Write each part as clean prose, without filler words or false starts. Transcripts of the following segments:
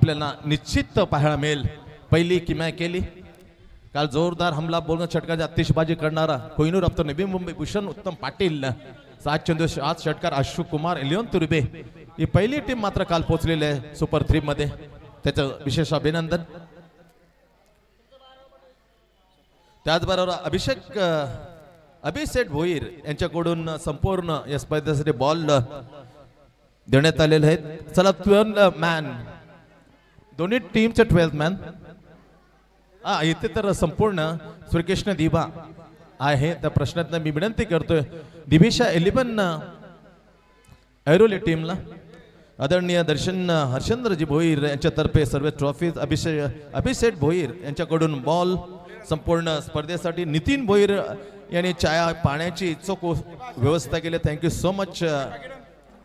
आपल्याला निश्चित पाहायला मिळेल. पहिली किमया केली काल जोरदार हमला बोलणं षटकाची आतिषबाजी करणारा कोहिनूर अब तो नवी मुंबई भूषण उत्तम पाटील 7 चेंडू 7 षटकार अशोक कुमार एलियन तुर्बे ही पहिली टीम मात्र काल पोहोचलेली आहे सुपर 3 मध्ये. त्याचं विशेष अभिनंदन. त्याचबरोबर अभिषेक भोईर यांच्याकडून संपूर्ण या स्पर्धेसाठी बॉल देण्यात आलेले आहेत. चला 12 मॅन दोन्ही टीमचे 12 मॅन इथे तर संपूर्ण श्रीकृष्ण दिभा आहे. त्या प्रश्नात मी विनंती करतोय दिभिषा 11 ऐरोली टीमला आदरणीय दर्शन हर्षेंद्रजी भोईर यांच्यातर्फे सर्व ट्रॉफीज अभिषेक भोईर यांच्याकडून बॉल संपूर्ण स्पर्धेसाठी नितीन भोईर यांनी चाया पाण्याची चोख व्यवस्था केली. Thank you so much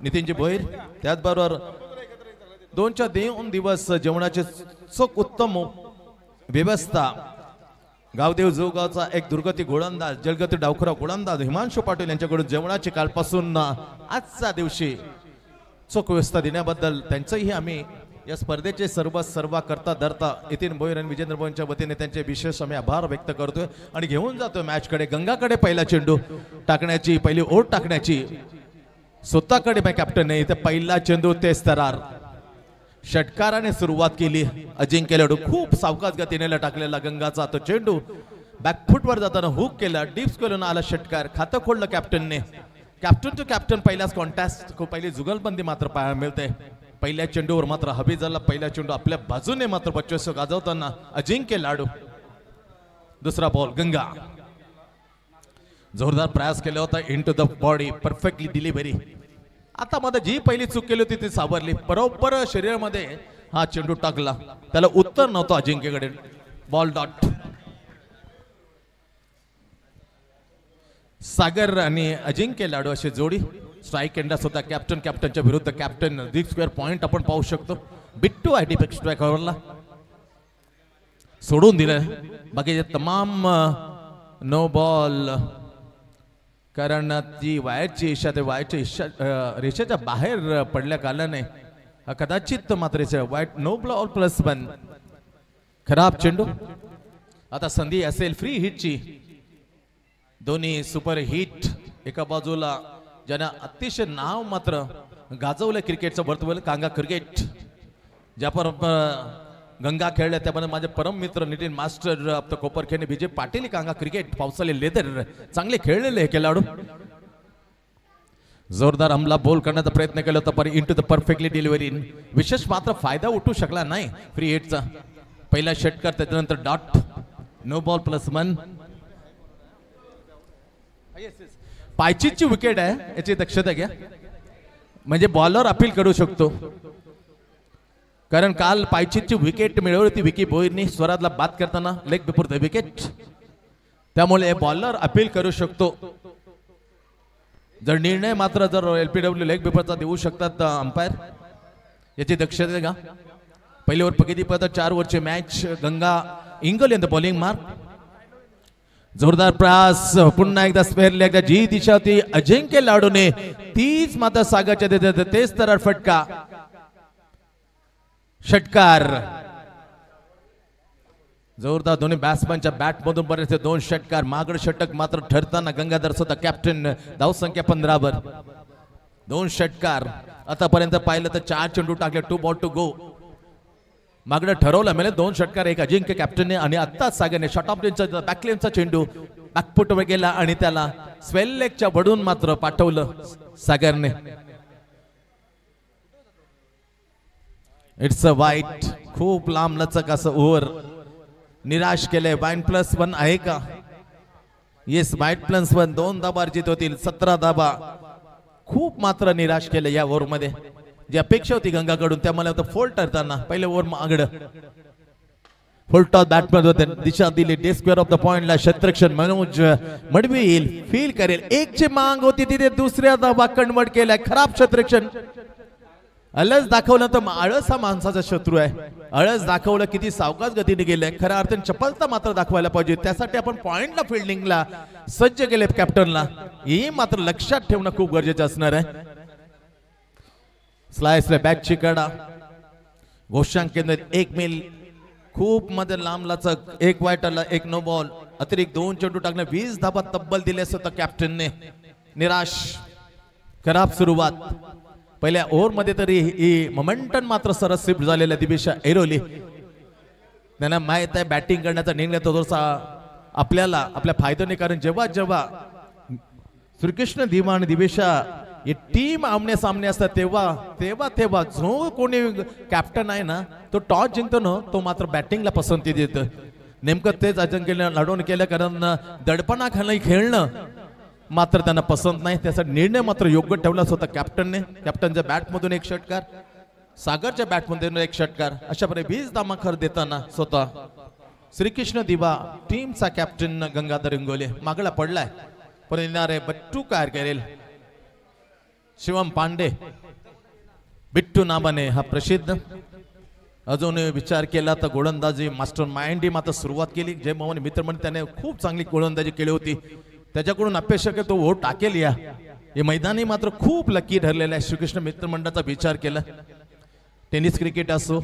Nitinji Bhoir. त्याचबरोबर 2 दिवस जेवणाचे चोख उत्तम व्यवस्था गावदेव जोगावचा एक दुर्गती गोलंदाज जलगती डावखुरा गोलंदाज हिमांशु पाटील यांच्याकडून जेवणाची कालपासून आजच्या दिवशी चोख व्यवस्था देण्याबद्दल त्यांचंही आम्ही या स्पर्धेचे सर्व करता धरता नितीन भोईर आणि विजेंद्र भोईरच्या वतीने त्यांचे विशेष आम्ही आभार व्यक्त करतोय आणि घेऊन जातोय मॅचकडे. गंगाकडे पहिला चेंडू टाकण्याची पहिली ओढ टाकण्याची स्वतःकडे कॅप्टन नाही. इथे पहिला चेंडू तेच तरार षटकाराने सुरुवात केली. अजिंक्य लाडू खूप सावकाश गतीने टाकलेला गंगाचा तो चेंडू बॅकफुटवर जाताना हुक केला. डीप स्क्वेअरनं आला षटकार. खातं खोडलं कॅप्टनने. कॅप्टन टू कॅप्टन पहिल्याच कॉन्टेस्ट पहिली जुगलबंदी मात्र पाहायला मिळते. पहिल्या चेंडूवर मात्र हबीजाला पहिला चेंडू आपल्या बाजूने मात्र बच्चोत्सव गाजवताना अजिंक्य लाडू. दुसरा बॉल गंगा जोरदार प्रयास केला होता into the body perfectly delivery. आता मध्ये जी पहिली चूक केली होती ती सावरली. बरोबर शरीरामध्ये हा चेंडू टाकला. त्याला उत्तर नव्हतं अजिंक्यकडे. Ball dot. सागर आणि अजिंक्य लाडू अशी जोडी स्ट्राईक एंडा सुद्धा कॅप्टनच्या विरुद्ध कॅप्टन डीप स्क्वेअर पॉइंट आपण पाहू शकतो. बिट्टू आयडीपेक स्ट्राईकरला सोडून दिलं. बाकीचे तमाम नो बॉल कारण ती वायरची इशा ते वायरच्या इशा रेषेच्या बाहेर पडल्या कारणाने कदाचित मात्र वाईट नो बॉल +1 खराब चेंडू. आता संधी असेल फ्री हिटची. दोन्ही सुपर हिट एका बाजूला ज्यांना अतिशय नाव मात्र गाजवलं क्रिकेटचं वर्तुळ कांगा क्रिकेट ज्या पर गंगा खेळल्या त्यामध्ये माझे परम मित्र नितीन मास्टर अब कोपरखेने विजय पाटील कांगा क्रिकेट पावसाले लेदर चांगले खेळलेले हे खेळाडू. जोरदार हमला बोल करण्याचा प्रयत्न केला होता पण इनटू द परफेक्टली डिलिव्हरी. विशेष मात्र फायदा उठू शकला नाही फ्री हिटचा. पहिला षटकार त्याच्यानंतर डॉट. No ball +1. पायचीची विकेट आहे याची दक्षता घ्या म्हणजे बॉलर अपील करू शकतो. कारण काल पायचीची विकेट मिळवली होती विकी भोईरनी स्वराजला बाद करताना लेग बिफोर द विकेट. त्यामुळे बॉलर अपील करू शकतो. जर निर्णय मात्र जर LPW लेग बिफोरचा देऊ शकतात अंपायर याची दक्षता घ्या. पहिली ओव्हर पगडी पद 4 ओव्हरची मॅच. गंगा इंगल इन द बॉलिंग मार्क. जोरदार प्रयास पुन्हा एकदा स्पेअर लेग जी दिशा होती अजिंक्य लाडूने तीच मात्र सागाच्या देते तेच तर फटका षटकार. जोरदार दोन्ही बॅट्समॅनच्या बॅट मधून बरेचसे 2 षटकार. मागड षटक मात्र ठरताना गंगाधर सुद्धा कॅप्टन धावसंख्या 15 वर 2 षटकार. आतापर्यंत पाहिलं तर 4 चेंडू टाकले 2 बॉल टू गो. मागडं ठरवलं म्हणजे 2 षटकार एक अजिंक्य कॅप्टनने आणि आत्ताच सागरने शॉर्ट ऑफ लेनचा बॅकलेनचा चेंडू बॅकफुटवर गेला आणि त्याला स्वेल लेगच्या वडून मात्र पाठवलं सागरने. It's a white. खूप लांब लचक असं ओव्हर निराश केलंय. वाईट +1 आहे का? Yes white +1. 2 धाबा अर्जित होतील 17 धाबा. खूप मात्र निराश केलं या ओव्हर मध्ये. जी अपेक्षा होती गंगाकडून त्यामुळे फोल्ड ठरताना पहिले ओव्हर मागड फुल टॉस बॅटमॅन होते. दिशा दिली डे स्क्वेअर ऑफ द पॉइंटला. क्षेत्ररक्षण मनोज मडवील फील करेल. 1 ची मांग होती तिथे दुसऱ्या धाबा कन्वर्ट केलाय. खराब क्षेत्ररक्षण. आळस दाखवलं तर आळस हा माणसाचा शत्रू आहे. आळस दाखवलं किती सावकाश गतीने गेले. खऱ्या अर्थाने चपलता मात्र दाखवायला पाहिजे. त्यासाठी आपण पॉइंटला फिल्डिंगला सज्ज केले कॅप्टनला. हे मात्र लक्षात ठेवणं खूप गरजेचं असणार आहे. स्लाइसला बॅकची कडा घोषांक केंद्रित 1 मिल खूप मध्ये लांब लचक, 1 वाईट आला, 1 नो बॉल, अतिरिक्त 2 चेंडू टाकले, 20 धाबा तब्बल दिले होतं कॅप्टनने. निराश, खराब सुरुवात. पहिल्या ओव्हर मध्ये तरी ही मोमेंटम मात्र सरस स्विफ्ट झालेल्या दिविशा ऐरोली. त्यांना माहित आहे बॅटिंग करण्याचा निर्णय थोडासा आपल्याला आपल्या फायद्याने, कारण जेव्हा जेव्हा श्रीकृष्ण दिवा आणि दिविशा ही टीम आमने सामने असतात तेव्हा तेव्हा तेव्हा जो कोणी कॅप्टन आहे ना तो टॉस जिंकतो ना तो मात्र बॅटिंगला पसंती देतो. नेमकं तेच अजिंक्यने लढवून केलं, कारण दडपणाखाली खेळणं मात्र त्यांना पसंत नाही. त्याचा निर्णय मात्र योग्य ठेवलाच होता कॅप्टनने. कॅप्टनच्या बॅटमधून 1 षटकार, सागरच्या बॅटमधून 1 षटकार, अशा प्रकारे 20 धामाखर देताना स्वतः श्रीकृष्ण दिवा टीमचा कॅप्टन गंगाधर इंगोले मागला पडलाय. पण येणारे बट्टू काय करेल, शिवम पांडे बिट्टू नावाने हा प्रसिद्ध. अजून विचार केला तर गोलंदाजी मास्टर माइंड मात्र सुरुवात केली. जय मोहन मित्र म्हणून त्याने खूप चांगली गोलंदाजी केली होती. त्याच्याकडून अपेक्षा की तो वोट टाकेल. या हे मैदानी मात्र खूप लकी ठरलेलं आहे. श्रीकृष्ण मित्र मंडळाचा विचार केला. टेनिस क्रिकेट असो,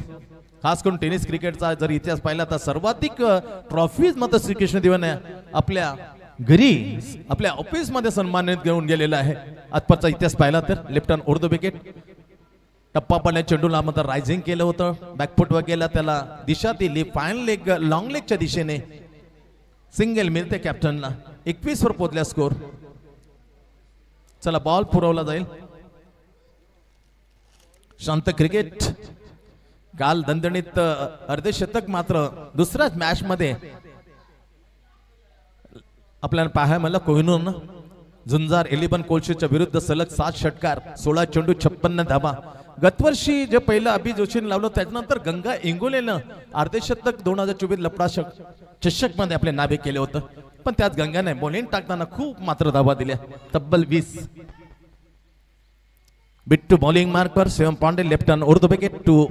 खास करून टेनिस क्रिकेटचा जर इतिहास पाहिला तर सर्वाधिक ट्रॉफीज मात्र श्रीकृष्ण दिवाने आपल्या घरी आपल्या ऑफिस मध्ये सन्मानित घेऊन गेलेला आहे. आजपासचा इतिहास पाहिला तर लेफ्ट हँड उर्दू विकेट, टप्पा पडल्या चेंडूला मात्र रायझिंग केलं होतं, बॅकफुट वर गेला, त्याला दिशा दिली फायनल लेग लॉंग लेगच्या दिशेने. सिंगल मिळते कॅप्टनला. 21 वर पोहोचल्या स्कोर. चला बॉल पुरवला जाईल. शांत क्रिकेट. काल दणदणीत अर्धशतक मात्र दुसऱ्याच मॅच मध्ये आपल्याला पाहायला मिळालं. कोहिनूर झुंजार 11 कोलशीच्या विरुद्ध सलग 7 षटकार, 16 चेंडू 56 धाबा. गतवर्षी जे पहिलं अभि जोशीने लावलं त्याच्यानंतर गंगा इंगोलेनं अर्धशतक 2024 लपडा चषक मध्ये आपले नावे केले होतं. पण त्यात गंगाने बॉलिंग टाकताना खूप मात्र धाबा दिल्या, तब्बल 20. बिट्टू बॉलिंग मार्क पर, शिवम पांडे लेफ्ट हँड उर्दू विकेट टू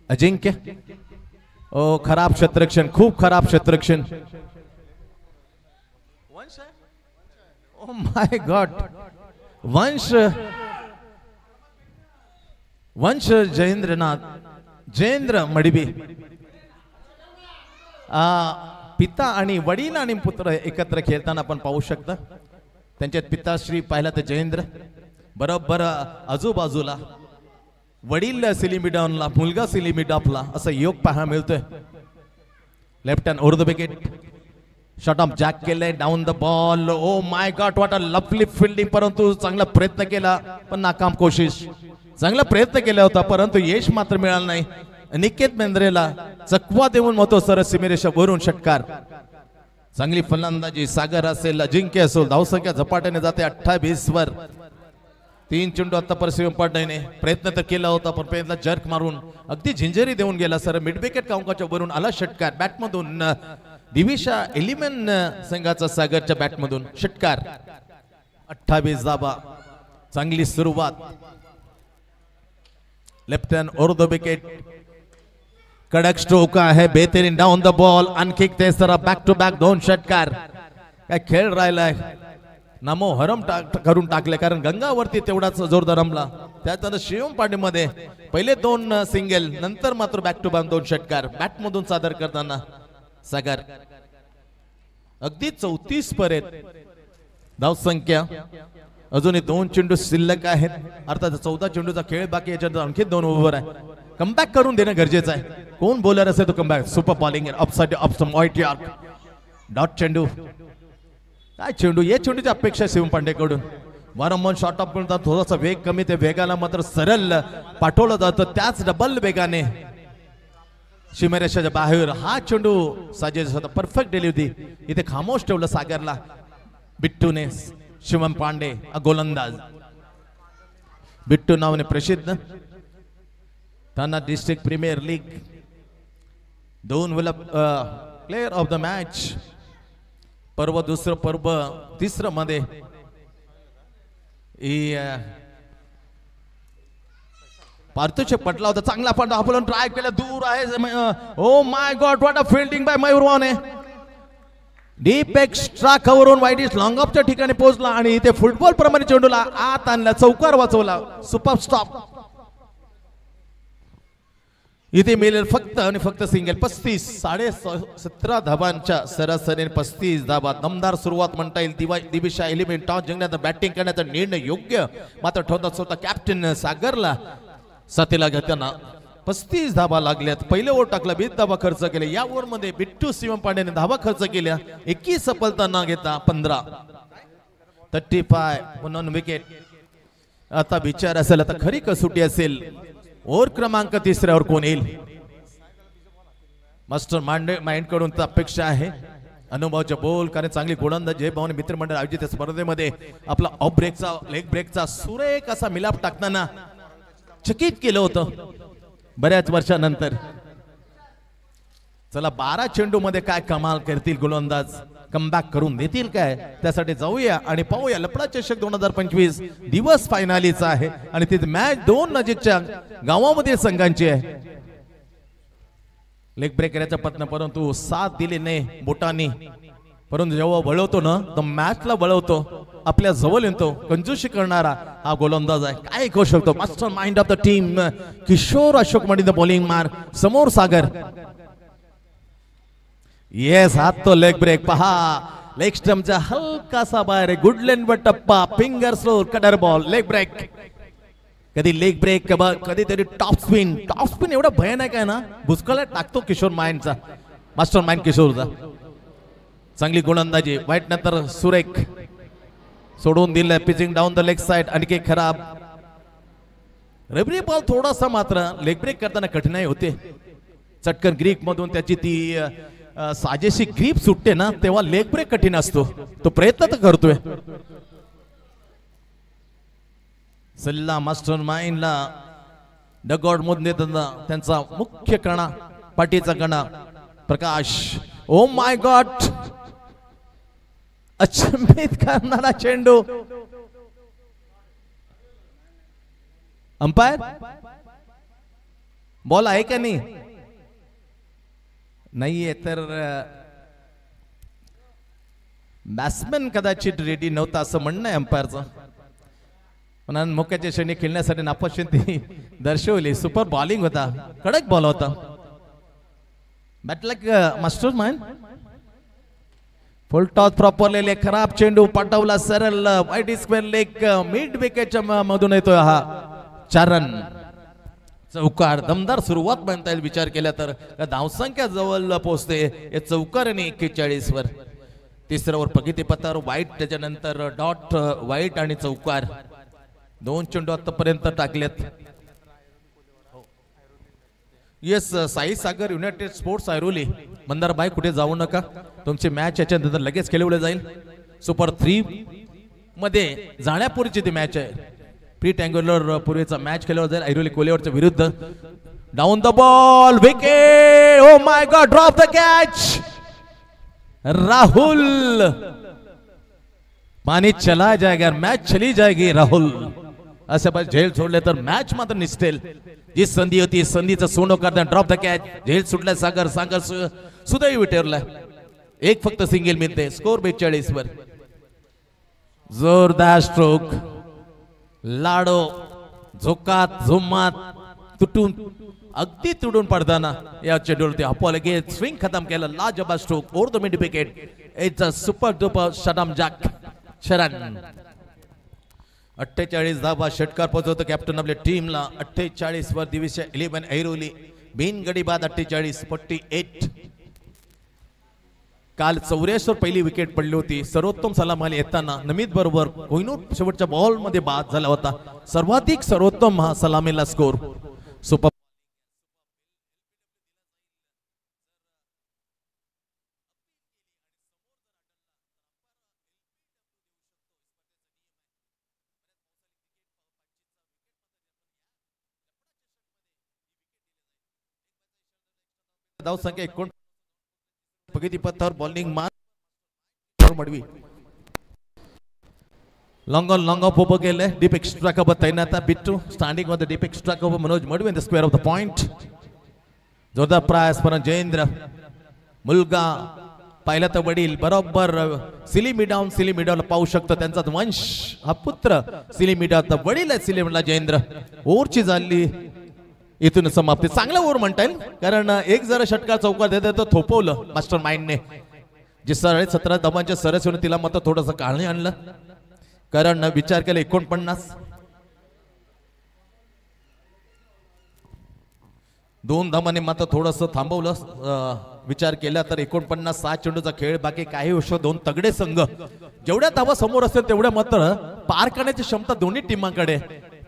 अजिंक्य. ओ खराब क्षेत्ररक्षण, खूप खराब क्षेत्ररक्षण. Oh my God, वंश जयेंद्र मडिबी. पिता आणि वडील आणि पुत्र एकत्र खेळताना आपण पाहू शकता. त्यांच्यात पिताश्री पाहिला तर जयेंद्र, बरोबर आजूबाजूला वडील सिलिमिडॉनला, मुलगा सिलिमिडॉपला, असा योग पाहायला मिळतोय. लेफ्ट हँड उर्दू विकेट, शॉट ऑफ जॅक केलंय, down the ball. Oh my God, what a lovely fielding. परंतु चांगला प्रयत्न केला पण नाकाम कोशिश. चांगला प्रयत्न केला होता परंतु यश मात्र मिळालं नाही. निकेत मेंद्रेला चकवा देऊन मोठो सरस सीमेरेषा वरून षटकार. चांगली फलंदाजी सागर असेल, अजिंक्य असेल, धावसंख्या झपाट्याने जाते 28 वर. 3 चेंडू आतापर्यंत शिवम पांडेने प्रयत्न तर केला होता पण पहिला जर्क मारून अगदी झिंजरी देऊन गेला. सर मिड विकेट काउंकाच्या वरून आला षटकार. बॅटमधून दिविशा एलिमेन संघाचा सागरच्या बॅटमधून षटकार. 28 धाबा. चांगली सुरुवात. लेफ्ट हँड उर्दू विकेट, कडक स्ट्रोक आहे, बेहतरीन डाऊन द बॉल. आणखी तेसरा बॅक टू बॅक 2 षटकार. काय खेळ राहिलाय. नामो हरम करून टाकले, कारण गंगावरती तेवढाच जोरदार रमला. त्याच्यानंतर शिवम पांडे मध्ये पहिले 2 सिंगल, नंतर मात्र बॅक टू बॅक 2 षटकार. बॅटमधून सादर करताना सागर अगदी 34 पर्यंत धावसंख्या. अजूनही 2 चेंडू शिल्लक आहेत. अर्थात 14 चेंडूचा खेळ बाकी, याच्यानंतर आणखी 2 ओव्हर आहे. कमबॅक करून देणं गरजेचं आहे. कोण बॉलर असेल तो comeback. Super bowling offside off white York. Dot चेंडू. काय चेंडू, या चेंडूची अपेक्षा शिवम पांडेकडून. वारंवार शॉट ऑफ मिळतात, थोडासा वेग कमी, ते वेगाला मात्र सरळ पाठवलं जातं. त्याच डबल वेगाने सीमेरेषाच्या बाहेर हा चेंडू साजेस होता. Perfect delivery. इथे खामोश ठेवलं सागरला बिट्टूने. शिवम पांडे गोलंदाज. बिट्टू नावाने प्रसिद्ध. त्यांना डिस्ट्रिक्ट प्रीमियर लीग 2 वेळा प्लेयर ऑफ द मॅच. पर्व दुसरं, पर्व तिसरं मध्ये पार्थूचे पटला होता. चांगला पण आपण ट्राय केला, दूर आहे. Oh my God, what a fielding by मयूरवाने. डीप एक्स्ट्रा कव्हरून वाईट लॉंग ऑफच्या ठिकाणी पोहोचला आणि इथे फुटबॉल प्रमाणे चेंडूला आत आणला, चौकार वाचवला. Super stop. इथे मिळेल फक्त आणि फक्त सिंगल 35.17 धाबांच्या सरासरीने 35 धाबा. दमदार सुरुवात म्हणता येईल. दिविशा एलिमेंट टॉस जिंकण्याचा बॅटिंग करण्याचा निर्णय योग्य मात्र ठेवतात स्वतः कॅप्टन सागरला साथीला घेताना 35 धाबा लागल्यात. पहिले ओव्हर टाकला 20 धाबा खर्च केले. या ओव्हर मध्ये बिट्टू शिवम पांडेने धाबा खर्च केल्या. 21 सफलता न घेता 15 35 म्हणून विकेट. आता विचार असेल आता खरी कसोटी असेल ओव्हर क्रमांक 3 कोण येईल. मास्टर माइंड कडून अपेक्षा आहे अनुभवचे बोल कारण चांगली गोलंदाज जय भवानी मित्रमंडळ आयोजित स्पर्धेमध्ये आपला ऑफ ब्रेकचा लेग ब्रेकचा सुरेख असा मिलाप टाकताना चकित केलं होतं बऱ्याच वर्षानंतर. चला 12 चेंडू मध्ये काय कमाल करतील गोलंदाज कमबॅक करून देतील काय त्यासाठी जाऊया आणि पाहूया. लपडा चषक 2025 दिवस फायनलीचा आहे आणि ती मॅच 2 नजीकच्या गावामध्ये संघांची आहे. लेग ब्रेक करायचा प्रयत्न परंतु साथ दिली नाही बोटांनी. परंतु जेव्हा वळवतो ना तर मॅचला वळवतो आपल्या जवळ येतो. कंजूशी करणारा हा गोलंदाज आहे. काय करू शकतो. Mastermind of the team Kishore Ashok मडिंद बॉलिंग मार समोर सागर. येस हात तो लेग ब्रेक पहा लेग स्टंपचा हलकासा बाहेर गुडलँड व टप्पा finger slow cutter ball leg break. कधी लेग ब्रेक कधीतरी टॉप स्पिन एवढा भयानक आहे ना भुसकळ्यात टाकतो किशोर माइंडचा मास्टर माइंड किशोरचा. चांगली गोलंदाजी वाईट नंतर सुरेख सोडून दिलं pitching down the leg side. आणखी खराब रबरी बॉल थोडासा मात्र लेग ब्रेक करताना कठीणाई होते. चटकन ग्रीप मधून त्याची ती साजेशी ग्रीप सुटते ना तेव्हा लेग ब्रेक कठीण असतो. तो प्रयत्न तर करतोय. सल्ला मास्टर माइंडला डगआउट मधून त्यांचा मुख्य कणा पाठीचा कणा प्रकाश. ओ माय गॉड अचंबित करणारा चेंडू. अंपायर बॉल आहे का नाही नाहीये तर बॅट्समॅन कदाचित रेडी नव्हता असं म्हणणं आहे अंपायरचं. पण मोक्याच्या श्रेणी खेळण्यासाठी नापसंती दर्शवली. सुपर बॉलिंग होता कडक बॉल होता. बॅटलक mastermind full toss properly leg खराब चेंडू पाठवला सरळ वाईट स्क्वेअर लेग मिड विकेटच्या मधून येतोय हा 4 रन. चौकार दमदार सुरुवात म्हणता येईल विचार केला तर धावसंख्या जवळ पोहोचते या चौकाराने 41 वर. 3रा ओव्हर प्रगतीपथावर वाईट त्याच्यानंतर डॉट वाईट आणि चौकार 2 चेंडू आतापर्यंत टाकलेत. Yes Sai Sagar United Sports Airoli Mandar by कुठे जाऊ नका तुमची मॅच याच्यानंतर लगेच खेळवली जाईल. सुपर 3 मध्ये जाण्यापूर्वीची ती मॅच आहे. प्री टँग्युलर पूर्वीचा मॅच खेळवला जाईल ऐरोली कोलेवरच्या विरुद्ध. Down the ball wicket. O my God drop the catch. Rahul पानी चला जाएगा मॅच चली जाएगी. राहुल असे पण झेल सोडले तर मॅच मात्र निसटेल. जी संधी होती संधीचं सोनं करताना ड्रॉप द कॅच. झेल सुटला सागर सुदैवी ठरला. एक फक्त सिंगल मिळते. स्कोर 42 वर. जोरदार स्ट्रोक लाडो झोकात झुमात तुटून अगदी तुडून पडताना या चेंडूवरती अपॉल लगेच स्विंग खतम केलं. लाजवाब stroke over the mid wicket. It's a super duper शटम जॅक शरण. 48 धावा षटकार पोहोचवतो कॅप्टन आपल्या टीमला. 48 वर दिविशा 11 ऐरोली बिन गडी बाद 48 48. काल 84 पहिली विकेट पडली होती. सर्वोत्तम सलाम आली येताना नमित बरोबर कोहिनूर शेवटच्या बॉल मध्ये बाद झाला होता. सर्वाधिक सर्वोत्तम हा सलामीला स्कोर. सुपर धाव संख्या 19 प्रगतीपथावर बॉलिंग मार मडवी लॉंग ऑफ ओव्हर गेले. डीप एक्स्ट्रा कव्हर तैनात बिट्टू स्टँडिंग मध्ये deep extra cover Manoj Madavi in the square off the point. जोरदार प्रयास पण जयेंद्र मुलगा पाहिला तर वडील बरोबर सिली मिडावला पाहू शकतो. त्यांचा वंश हा पुत्र सिली मिडाव वडील आहे सिली मिडा जयेंद्र. ओव्हरची झाली इथून समाप्ती. चांगला ओव्हर म्हणता येईल, कारण एक जरा षटकार चौकार देत तो थोपवलं मास्टर माइंडने. जे 17 धावांच्या सरस येऊन तिला मात्र थोडंसं काळणी आणलं, कारण विचार केला 49. 2 धावांनी मात्र थोडंसं थांबवलं. विचार केला तर 49. 7 चेंडूचा खेळ, बाकी काही वर्ष 2 तगडे संघ. जेवढ्या धावा समोर असतील तेवढ्या मात्र पार करण्याची क्षमता दोन्ही टीमांकडे.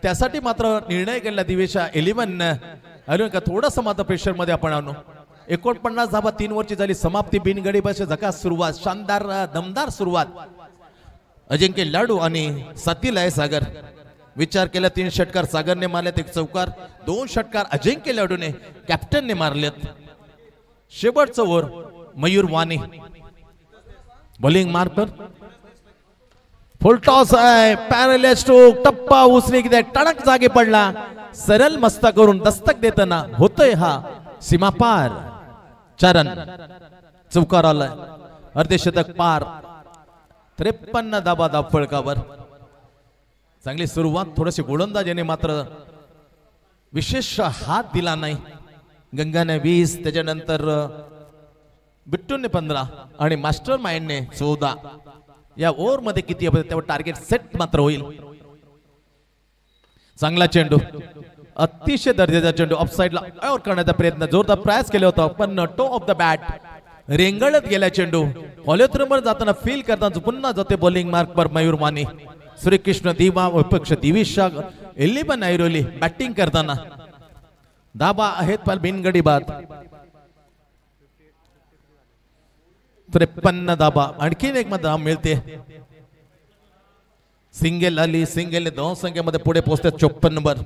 त्यासाठी मात्र निर्णय केला दिवेशा 11 का थोडंसं मात्र प्रेशर मध्ये आपण आणू. 49 धावा 3 ओव्हरची झाली समाप्ती. बिनगडी बस झकास सुरुवात, शानदार दमदार सुरुवात. अजिंक्य लाडू आणि साथील आहे सागर. विचार केला 3 षटकार सागरने मारलेत, 1 चौकार. 2 षटकार अजिंक्य लाडूने कॅप्टनने मारलेत. शेवटचं ओव्हर मयूर वाणी बॉलिंग मार्कर. फुल टॉस आहे, पॅरल स्ट्रोक, टप्पा उसने किती टणक जागे पडला. सरळ मस्ता करून दस्तक देताना होतोय हा सीमा पार. चरण चौकार आलाय, अर्धशतक पार. 53 धाबा धाव फळकावर. चांगली सुरुवात. थोडीशी गोलंदाज याने मात्र विशेष हात दिला नाही. गंगाने 20, त्याच्यानंतर बिट्टूने 15 आणि मास्टर माइंडने 14. या ओव्हर मध्ये किती तेव्हा टार्गेट सेट मात्र होईल. चांगला चेंडू, अतिशय दर्जाचा चेंडू. ऑफसाईडला आउट करण्याचा प्रयत्न, जोरदार प्रयास केला होता, पण टो ऑफ द बॅट रेंगाळत गेला चेंडू. फॉलोथ्रूवर जाताना फील करताना पुन्हा जाते बॉलिंग मार्क पर मयूर माने. श्रीकृष्ण दिवा विपक्ष दिविशा 11 ऐरोली बॅटिंग करताना. धाबा आहेत पण बिनगडी बाद. 53 धाबा. आणखीन एक मध्ये धाव मिळते. सिंगल आली, सिंगलने 2 संख्येमध्ये पुढे पोहोचते. 54 नंबर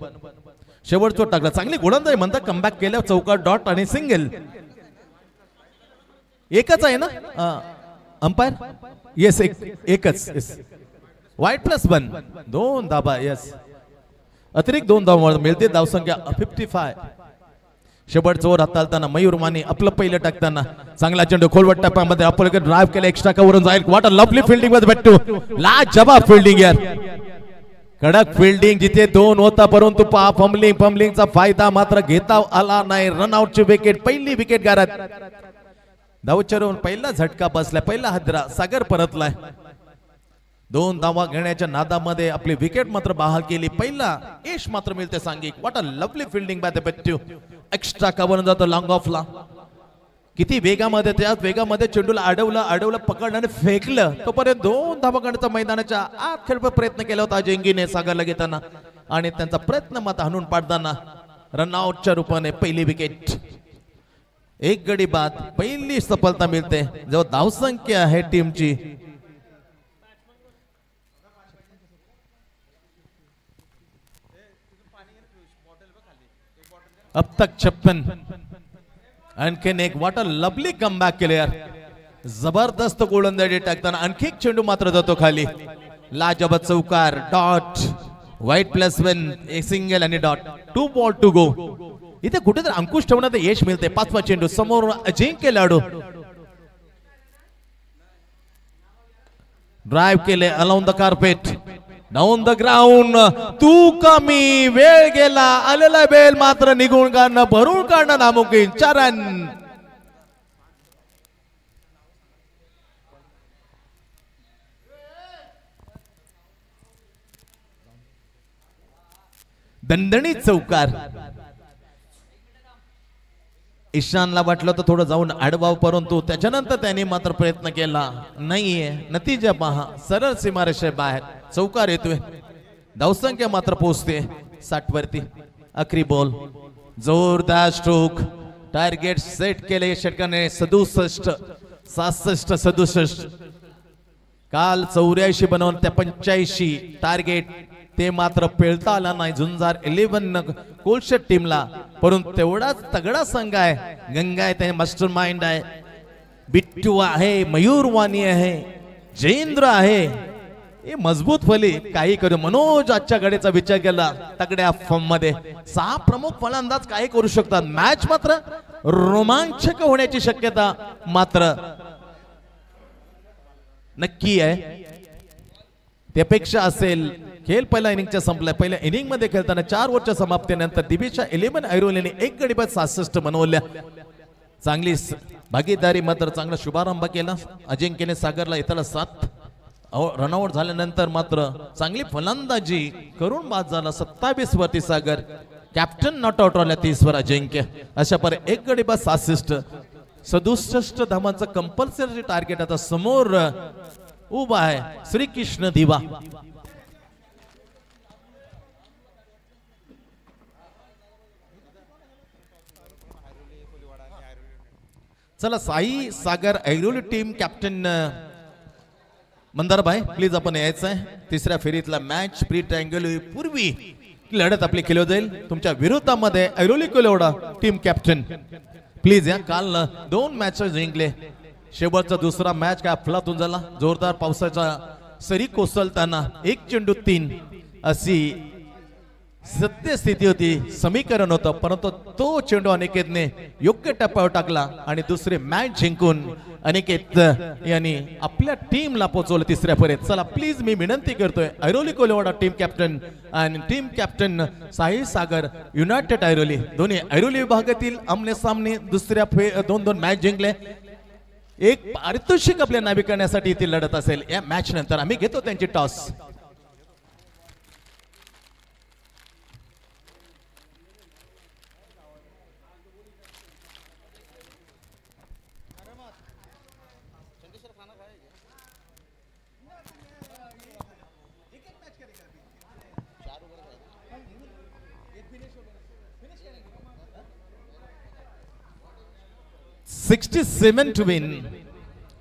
शेवटचा टाकला. चांगली गोलंदाजी म्हणतात, कमबॅक केल्या. चौकार, डॉट आणि सिंगल. एकच आहे ना अंपायर? येस, एकच. वाईट +1. 2 धाबा. येस, अतिरिक्त 2 धावा मिळते. धावसंख्या 55. शेवटचा ओव्हर हाताळताना मयूर माने आपलं पहिलं टाकताना. चांगला चेंडू खोलवट टप्प्यामध्ये अपलकर ड्राइव्ह केला, एक्स्ट्रा कव्हरून जाईल. What a lovely fielding with बॅटू. लाजवाब फिल्डिंग यार, कडक फिल्डिंग. जिथे 2 होता परंतु फंबलिंगचा फायदा मात्र घेता आला नाही. रनआउटची विकेट, पहिली विकेट गारत. धावचरून पहिला झटका बसलाय, पहिला हादरा. सागर परतलाय. 2 धावा घेण्याच्या नादामध्ये आपली विकेट मात्र बहाल केली. पहिला यश मात्र मिळते सांघिक. What a lovely fielding by the बॅट्यू. एक्स्ट्रा कव्हरून जातो लॉंग ऑफला. किती वेगामध्ये, त्याच वेगामध्ये चेंडूला अडवलं पकडलं आणि फेकलं. तोपर्यंत 2 धावा काढण्याचा मैदानाच्या आत खेळपा प्रयत्न केला होता अजिंक्यने सागरला घेताना, आणि त्यांचा प्रयत्न मात्र हाणून पाडताना रनआउटच्या रूपाने पहिली विकेट. 1 गडी बाद. पहिली सफलता मिळते. जेव्हा धावसंख्या आहे टीमची अब तक 56. आणखीन एक. व्हॉट अ लवली कमबॅक केले यार. जबरदस्त गोलंदाजी टाकताना आणखी एक चेंडू मात्र जातो खाली. लाजवाब चौकार, डॉट. वाईट +1, एक सिंगल आणि डॉट. 2 ball to go. इथे कुठेतरी अंकुश ठेवण्यात यश मिळते. 5वा चेंडू समोर अजिंक्य लाडू. ड्राइव्ह केले alone the carpet, down the ground. तू कमी वेळ गेला, आलेला बेल मात्र निघून काढणं, भरून काढणं नामुमकिन. 4 रन. दणदणीत चौकार. ईशानला वाटलं तर थोडं जाऊन आडवाव, परंतु त्याच्यानंतर त्याने मात्र प्रयत्न केला नाहीये. नतीजा पहा, सरळ सीमारेषे बाहेर चौकार येतोय. धावसंख्या मात्र पोहोचते 60 वरती. आखरी बॉल, जोरदार स्ट्रोक. टार्गेट सेट केले षटकाने. 67, 67, 67. काल 84 बनवून त्या 85 टार्गेट, ते मात्र पेळता आला नाही झुंजार 11 कोलशेट टीमला. परंतु तेवढाच तगडा संघ आहे. गंगा आहे, मास्टर माइंड आहे, बिट्टू आहे, मयूर वाणी आहे, जयेंद्र आहे. हे मजबूत फली काही करू. मनोज आजच्या गडेचा विचार केला तगड्या फॉर्म मध्ये. 6 प्रमुख फलंदाज काही करू शकतात. मॅच मात्र रोमांचक होण्याची शक्यता मात्र नक्की आहे. त्यापेक्षा असेल खेळ पहिल्या इनिंगच्या संपल्या. पहिल्या इनिंग मध्ये खेळताना 4 ओव्हरच्या समाप्तीनंतर दिबेच्या 11 ऐरोलीने 1 गडी बाद 66 बनवल्या. चांगली भागीदारी मात्र चांगला शुभारंभ केला. अजिंक्यने सागरला इतर 7 रनआउट झाल्यानंतर मात्र चांगली फलंदाजी करून बाद झाला. 27 वरती सागर. कॅप्टन नॉट आउट राहिला 30 वर अजिंक्य. अशा पर 1 गडी बाद 67. 67 धावांचं कंपल्सरी टार्गेट आता समोर उभा आहे श्रीकृष्ण दिवा. चला साई सागर ऐरोली टीम कॅप्टन मंदार भाई प्लीज आपण यायचं आहे. तिसऱ्या फेरीतला मॅच प्री ट्रायंगल पूर्वी लढत आपली केली जाईल. तुमच्या विरोधामध्ये ऐरोली कोलेवाडा टीम कॅप्टन प्लीज या. काल 2 मॅचेस जिंकले. शेवटचा दुसरा मॅच काय अफलातून झाला. जोरदार पावसाच्या सरी कोसळताना 1 चेंडू 3 अशी सत्यस्थिती होती. समीकरण होतं परंतु तो चेंडू अनिकेतने योग्य टप्प्यावर टाकला आणि दुसरे मॅच जिंकून अनिकेत यांनी आपल्या टीमला पोहोचवलं तिसऱ्या फेरीत. चला प्लीज मी विनंती करतोय ऐरोली कोलेवाडा टीम कॅप्टन आणि team captain Sai Sagar United Airoli दोन्ही ऐरोली विभागातील आमने सामने दुसऱ्या 2 मॅच जिंकले. एक पारितोषिक आपल्या नावे करण्यासाठी ती लढत असेल. या मॅच नंतर आम्ही घेतो त्यांची टॉस. $67 to win.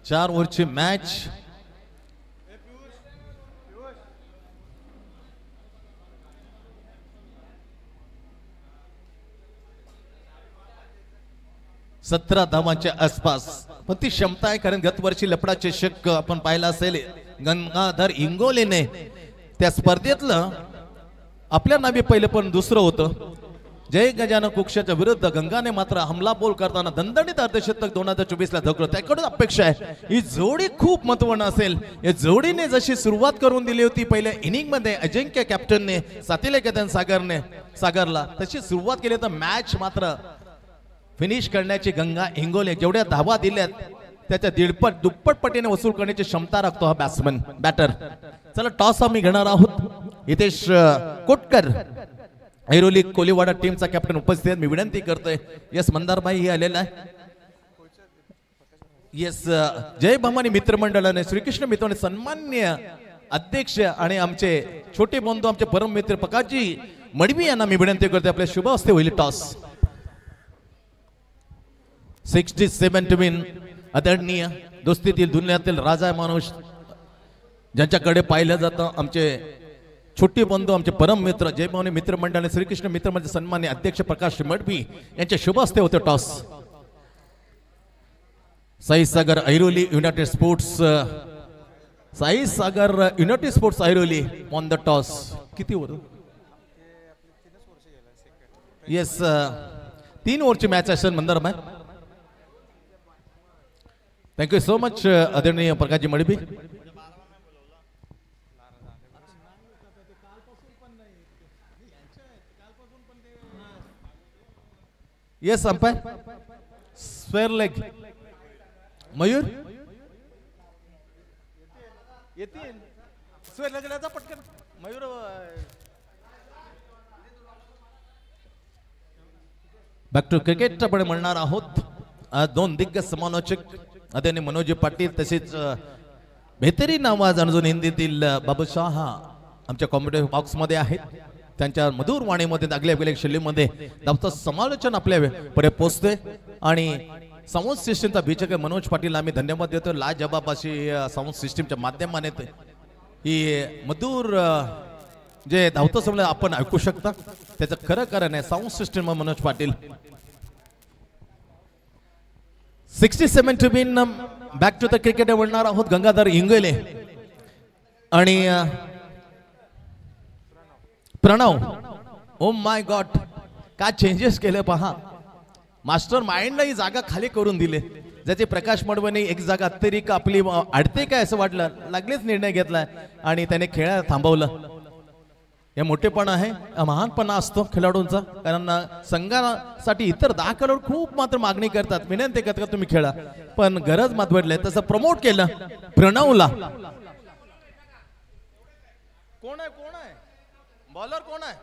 4 ओव्हरची मॅच. सतरा धावांच्या आसपास पण ती क्षमता आहे कारण गत वर्षी लपडा चषक आपण पाहिला असेल गंगाधर इंगोलेने त्या स्पर्धेतलं आपल्या नावे पहिलं पण दुसरं होतं. जय गजानन कुक्षाच्या विरुद्ध गंगाने मात्र हमला बोल करताना दणदणीत अर्धशतक 2024 ला धकलं. त्याकडून अपेक्षा आहे ही जोडी खूप महत्त्वपूर्ण असेल. या जोडीने जशी सुरुवात करून दिली होती पहिल्या इनिंग मध्ये अजिंक्य कॅप्टनने साथीला कॅप्टन सागरला तशी सुरुवात केली तर मॅच मात्र फिनिश करण्याची गंगा इंगोले जेवढ्या धावा दिल्यात त्याच्या दीडपट दुप्पट पटीने वसूल करण्याची क्षमता राखतो हा बॅटर. चला टॉस आम्ही घेणार आहोत. हितेश कोटकर ऐरोली कोलीवाडा टीमचा कॅप्टन उपस्थित आहेत. मी विनंती करतोय यस मंदारबाई हे आलेला आहे. यस जय भवानी मित्रमंडळाने श्रीकृष्ण मित्राने सन्मान्य अध्यक्ष आणि आमचे छोटे बंधू आमचे परम मित्र प्रकाशजी मडवी यांना मी विनंती करतोय आपल्या शुभ हस्ते होईल टॉस. 67 to win. आदरणीय दोस्तीतील दुनियातील राजा माणूस ज्यांच्याकडे पाहिलं जातं आमचे छोटे बंधू आमचे परम मित्र जय भवानी मित्रमंडळाने श्रीकृष्ण मित्रमंडळ सन्मान्य अध्यक्ष प्रकाश मडवी यांच्या शुभ हस्ते होते toss. Sai Sagar Airoli United sports Sai Sagar United Sports Airoli on the toss. किती होतं येस 3 ओव्हरची मॅच असेल मंदार भाई. थँक्यू सो मच आदरणीय Prakashji Madvi. Yes umpire square leg Mayur येतील स्क्वेअर लेगला पटकन मयूर. बॅक टू क्रिकेट आपण म्हणणार आहोत. 2 दिग्गज समालोचक आदरणीय मनोज पाटील तसेच बेहतरीन आवाज अजून हिंदीतील बाबूशाह आमच्या कॉमेडी बॉक्स मध्ये आहेत. त्यांच्या मधुर वाणीमध्ये लागल्या गेल्या शैलीमध्ये धावतं समालोचन आपल्या पर्यंत पोहोचते आणि साऊंड सिस्टीमचा विचारक मनोज पाटील आम्ही धन्यवाद देतो. लाजवाब अशी साऊंड सिस्टीमच्या माध्यमाने ही मधुर जे धावतं समजा आपण ऐकू शकता त्याचं खरं कारण आहे sound system Manoj Patil. 67 to win. Back to the cricket म्हणणार आहोत. गंगाधर इंगोले आणि प्रणव. ओ माय गॉड काय चेंजेस केले पहा. मास्टर माइंडला ही जागा खाली करून दिले ज्याचे प्रकाश मडवणे एक जागा अतिरिक्त आपली अडते काय असं वाटलं लागलेच निर्णय घेतलाय आणि त्याने खेळ थांबवलं. हे मोठेपणा आहे, महानपणा असतो खेळाडूंचा, कारण संघासाठी इतर 10 खेळाडू खूप मात्र मागणी करतात, विनंती करतात तुम्ही खेळा, पण गरज मात वाढली तसं प्रमोट केलं प्रणवला. कोण आहे बॉलर कोण आहे?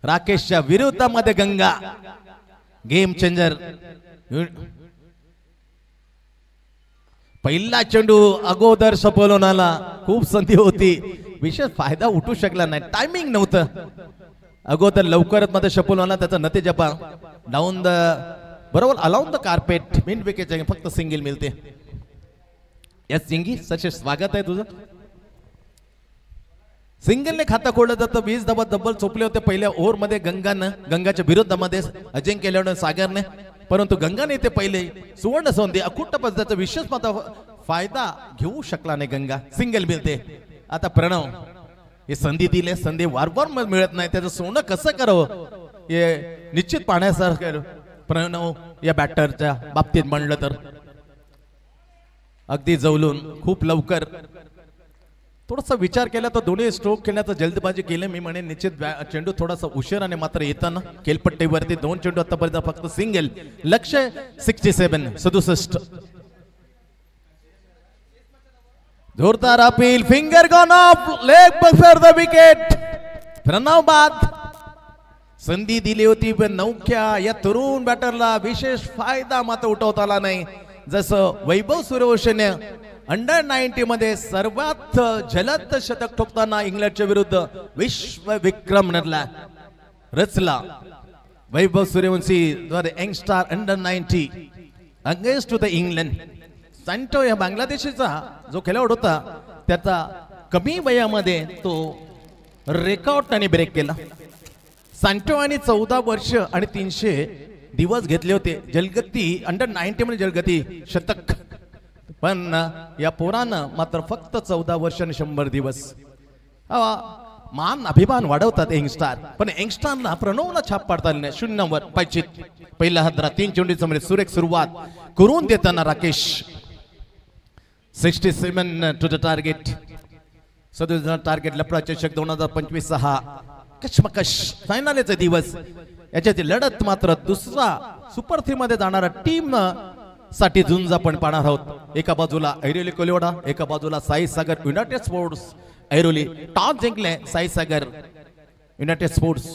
राकेशच्या विरोधामध्ये गंगा, गेम चेंजर. पहिला चेंडू अगोदर सपवून आला, खूप संधी होती, विशेष फायदा उठू शकला नाही, टायमिंग नव्हतं. अगोदर लवकरच मध्ये सपवून आला, त्याचा नतीजा पहा डाऊन द बरोबर alone the carpet, mid wicket फक्त सिंगल मिळते. यस सिंगी, सचे स्वागत आहे तुझं. सिंगलने खाता खोडलं जातं. 20 धावा डबल चोपले होते पहिल्या ओव्हरमध्ये गंगाच्या विरोधामध्ये अजिंक्य सागरने, परंतु गंगाने ते पहिले सुवर्ण संधी अकुट पद्धतीचा विशेष मात्र फायदा घेऊ शकला नाही. गंगा सिंगल मिळते. आता प्रणव हे संधी दिले, संधी वारंवार मिळत नाही, त्याचं सोनं कसं करावं हे निश्चित पाहण्यासारखं प्रणव या बॅटरच्या बाबतीत म्हणलं तर. अगदी जवळून खूप लवकर थोडासा विचार केला तर दोन्ही स्ट्रोक खेळण्याचा जल्दबाजी केली. मी म्हणेन निश्चित चेंडू थोडासा उशिराने मात्र येताना खेळपट्टीवरती 2 चेंडू आतापर्यंत फक्त सिंगल. लक्ष्य 67. जोरदार अपील, finger gone off, leg before the wicket. Pranav बाद. संधी दिली होती पण नौख्या या तरुण बॅटरला विशेष फायदा मात्र उठवता आला नाही. जसं वैभव सूर्यवंशीने अंडर 90 मध्ये सर्वात जलद शतक ठोकताना इंग्लंडच्या विरुद्ध विश्व विक्रम रचला. वैभव सूर्यवंशी द्वारे youngster under 90 against to the England. Shanto या बांगलादेशचा जो खेळाडू होता त्याचा कमी वयामध्ये तो रेकॉर्ड त्याने ब्रेक केला. सॅन्टो आणि 14 वर्ष आणि 300 दिवस घेतले होते जलगती अंडर 90 मध्ये जलगती शतक, पण या पोरानं मात्र फक्त 14 वर्ष आणि 100 दिवस. मान अभिमान वाढवतात यंगस्टार, पण यंगस्टारला प्रणवला छाप पाडता आली नाही. 0 पायचित. पहिला हदरा 3 चेंडूमध्ये सुरेख सुरुवात करून देताना Rakesh. 67 to the target. 37 target. लफडा चषक 2025 हा कशमकश फायनलचे दिवस. याच्यातील लढत मात्र दुसरा सुपर 3 मध्ये जाणारा टीम साठी झुंज आपण पाहणार आहोत. एका बाजूला ऐरोली कोलिवाडा, एका बाजूला Sai Sagar United Sports. Airoli toss जिंकले, Sai Sagar United Sports.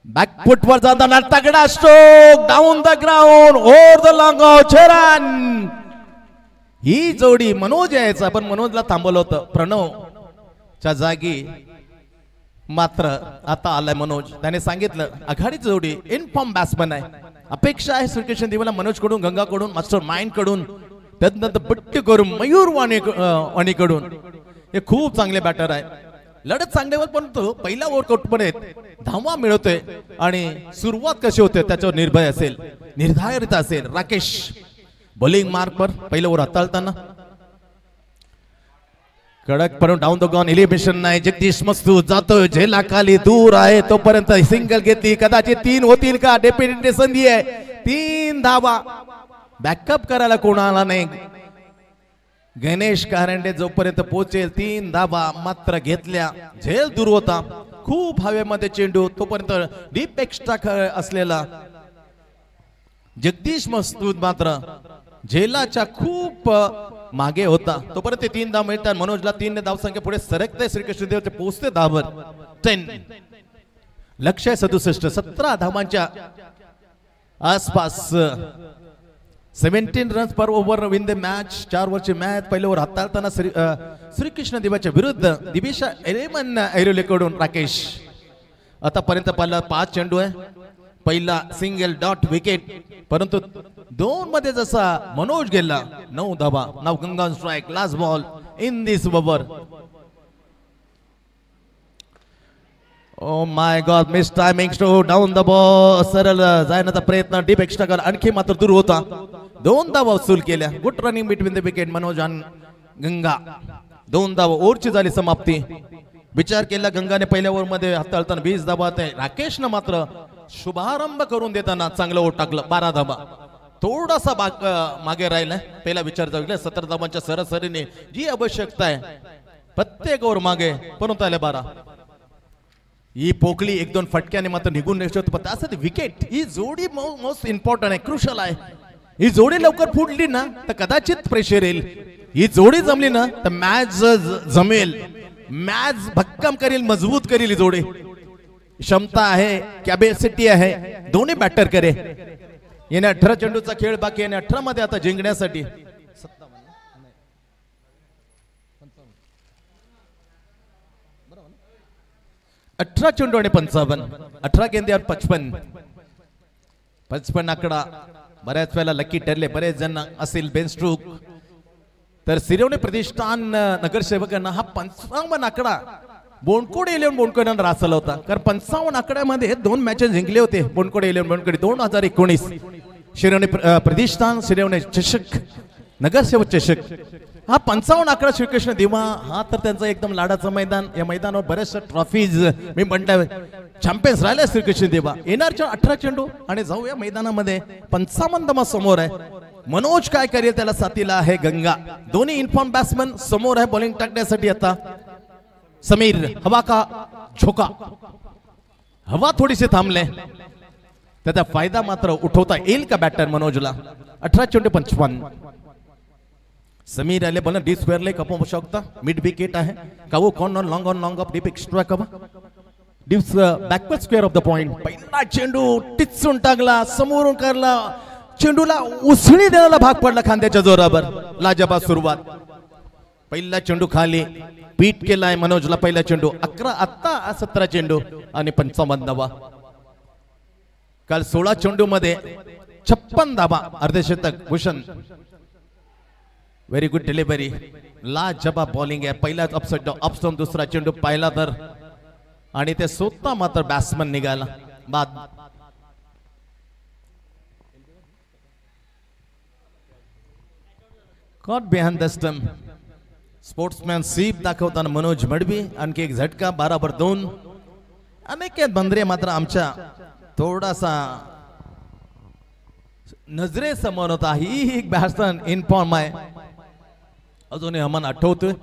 Backfoot वर जाताना तगडा stroke down the ground over the long off छेरान. ही जोडी मनोज यायचा, पण मनोजला थांबवलं होतं. प्रणवच्या जागी मात्र आता आलाय मनोज. त्याने सांगितलं आघाडीची जोडी इनफॉर्म बॅट्समन आहे. अपेक्षा आहे श्रीकृष्ण देवाला मनोज कडून, गंगा कडून, मास्टर माइंड कडून, त्यानंतर बट्टी करून मयूर वाणी कडून. हे खूप चांगले बॅटर आहे. लढत चांगल्यावर पण पहिला ओव्हर मध्ये धावा मिळवतोय आणि सुरुवात कशी होते त्याच्यावर निर्भय असेल, निर्धारित असेल. राकेश बॉलिंग मार्क पर पहिलं ओव्हर हाताळताना कडक पडून डाऊन द गॉन. एलिमिनेशन नाही. जगदीश मस्तू जातोय झेला खाली, दूर आहे तोपर्यंत सिंगल घेतली. कदाचित 3 होतील का? डेफिनेटली संधी आहे. 3 धावा. बॅकअप करायला कोणाला नाही. गणेश कारंडे जोपर्यंत पोहोचेल 3 धावा मात्र घेतल्या. झेल दूर होता, खूप हवेमध्ये चेंडू, तोपर्यंत डीप एक्स्ट्रा असलेला जगदीश मस्तूद मात्र झेलाच्या खूप मागे होता. तोपर्यंत 3 धाव मिळतात. मनोजला 3 धाव संख्या पुढे सरकते. श्रीकृष्ण देव पोहोचते धावर 10. लक्ष्य 67. 17 धावांच्या आसपास. 17 रन्स पर ओव्हर विन द मॅच. 4 ओव्हरची मॅच. पहिल्या ओव्हर हाताळताना श्रीकृष्ण देवाच्या विरुद्ध दिविशा 11 ऐरोलीकडून राकेश. आतापर्यंत पहिला 5 चेंडू आहे. पहिला सिंगल डॉट विकेट, परंतु 2 मध्ये जसा मनोज गेला 9 धावा. नाव Ganga strike. Last ball in this over. Oh my God, miss timing stroke down the ball. सरळ जाण्याचा प्रयत्न, डीप एक्स्ट्रा कर, आणखी मात्र दूर होता. 2 धावा वसूल केल्या. Good running between the wicket Manoj आणि गंगा. 2 धावा. ओव्हरची झाली समाप्ती. विचार केला गंगाने पहिल्या ओव्हर मध्ये हाताळताना 20 धावा. राकेशनं मात्र शुभारंभ करून देताना चांगलं ओव्हर टाकलं. 12 धावा. थोडासा मागे राहिलाय. पहिला विचार जागला. 17 धावांच्या सरासरीने जी आवश्यकता आहे प्रत्येक ओव्हर मागे परंतु आले 12. ही पोकली 1-2 फटक्याने मात्र निघून नाही शकत. पण त्यासाठी विकेट ही जोडी मोस्ट इम्पॉर्टंट आहे, क्रुशल आहे. ही जोडी लवकर फुटली ना तर कदाचित प्रेशर येईल. ही जोडी जमली ना तर मॅच जमेल, मॅच भक्कम करेल, मजबूत करेल. ही जोडी क्षमता आहे, कॅपॅसिटी आहे, दोन्ही बॅटर करे. याने 18 चेंडूचा खेळ बाकी, याने 18 मध्ये आता जिंकण्यासाठी 18 चेंडू आणि 55, 18 गेंद्यावर 55 आकडा बऱ्याच वेळेला लकी ठरले. बरेच जण असेल बेन स्ट्रोक तर सिरवणे प्रतिष्ठान नगरसेवकांना हा 55 आकडा बोंडकोड 11 बोंडकोड रासला होता. कारण 55 आकड्यामध्ये 2 मॅचेस जिंकले होते. बोंडकोड 11 बोंडकोड 2019 शिरवणे प्रतिष्ठान शिरवणे चषक नगरसेवक चषक. हा 55 आकडा श्रीकृष्ण दिवा हा तर त्यांचा एकदम लाडाचं मैदान. या मैदानावर बरेचशा ट्रॉफीज मी म्हणतो चॅम्पियन्स राहिले श्रीकृष्ण दिवा. येणारच्या 18 चेंडू आणि जाऊ या मैदानामध्ये 55 समोर आहे. मनोज काय करेल त्याला साथीला आहे गंगा. दोन्ही इन्फॉर्म बॅट्समन समोर आहे बॉलिंग टाकण्यासाठी. आता समीर हवा का झोका, हवा थोडीशी थांबले त्याचा फायदा मात्र उठवता येईल का बॅटर मनोजला. 18 चेंडू 55. समीर आले बोला डी स्क्वेअरले कपू शकता. मिड विकेट आहे cow corner on long off deep extra cover deeps backward square off the point. पहिला चेंडू टिचून टाकला, समोरून करला, चेंडूला उसळी देण्याला भाग पडला खांद्याच्या जोरावर. लाजबाब सुरुवात. पहिला चेंडू खाली पीट केलाय मनोजला. पहिला चेंडू 11 आता 17 चेंडू आणि 55 काल 16 चेंडू मध्ये 56 धावा अर्धशतक. भूषण व्हेरी गुड डिलिव्हरी, लाजबाब बॉलिंग आहे. पहिला अपस्टॉम दुसरा चेंडू पाहिला तर आणि ते स्वतः मात्र बॅट्समन निघाला बाद. Caught behind the stump. Sportsmanship दाखवताना मनोज मडवी. आणखी एक झटका 12/2. अनेक बंद्रे मात्र आमच्या थोडासा नजरे समोर होता. ही एक बॅट्समन इन्फॉर्म आहे अजूनही आम्हाला आठवतोय.